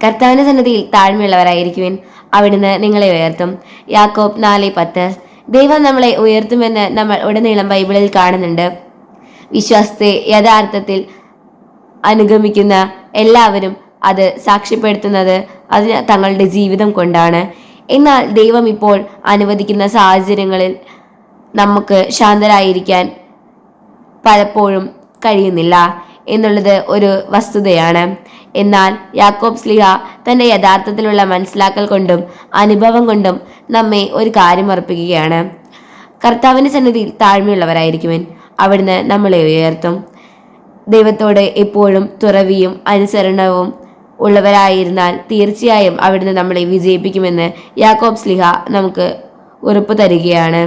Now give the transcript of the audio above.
കർത്താവിന്റെ സന്നിധിയിൽ താഴ്മയുള്ളവരായിരിക്കുവിൻ, അവിടുന്ന് നിങ്ങളെ ഉയർത്തും. യാക്കോബ് 4:10. ദൈവം നമ്മളെ ഉയർത്തുമെന്ന് നമ്മൾ ഉടനീളം ബൈബിളിൽ കാണുന്നുണ്ട്. വിശ്വാസത്തെ യഥാർത്ഥത്തിൽ അനുഗമിക്കുന്ന എല്ലാവരും അത് സാക്ഷ്യപ്പെടുത്തുന്നത് അതിന് തങ്ങളുടെ ജീവിതം കൊണ്ടാണ്. എന്നാൽ ദൈവം ഇപ്പോൾ അനുവദിക്കുന്ന സാഹചര്യങ്ങളിൽ നമുക്ക് ശാന്തരായിരിക്കാൻ പലപ്പോഴും കഴിയുന്നില്ല എന്നുള്ളത് ഒരു വസ്തുതയാണ്. എന്നാൽ യാക്കോബ് ശ്ലീഹ തന്റെ യഥാർത്ഥത്തിലുള്ള മനസ്സിലാക്കൽ കൊണ്ടും അനുഭവം കൊണ്ടും നമ്മെ ഒരു കാര്യം ഉറപ്പിക്കുകയാണ്. കർത്താവിന്റെ സന്നിധിയിൽ താഴ്മയുള്ളവരായിരിക്കുവിൻ, അവിടുന്ന് നമ്മളെ ഉയർത്തും. ദൈവത്തോട് എപ്പോഴും തുറവിയും അനുസരണവും ഉള്ളവരായിരുന്നാൽ തീർച്ചയായും അവിടുന്ന് നമ്മളെ വിജയിപ്പിക്കുമെന്ന് യാക്കോബ് ശ്ലീഹ നമുക്ക് ഉറപ്പു തരികയാണ്.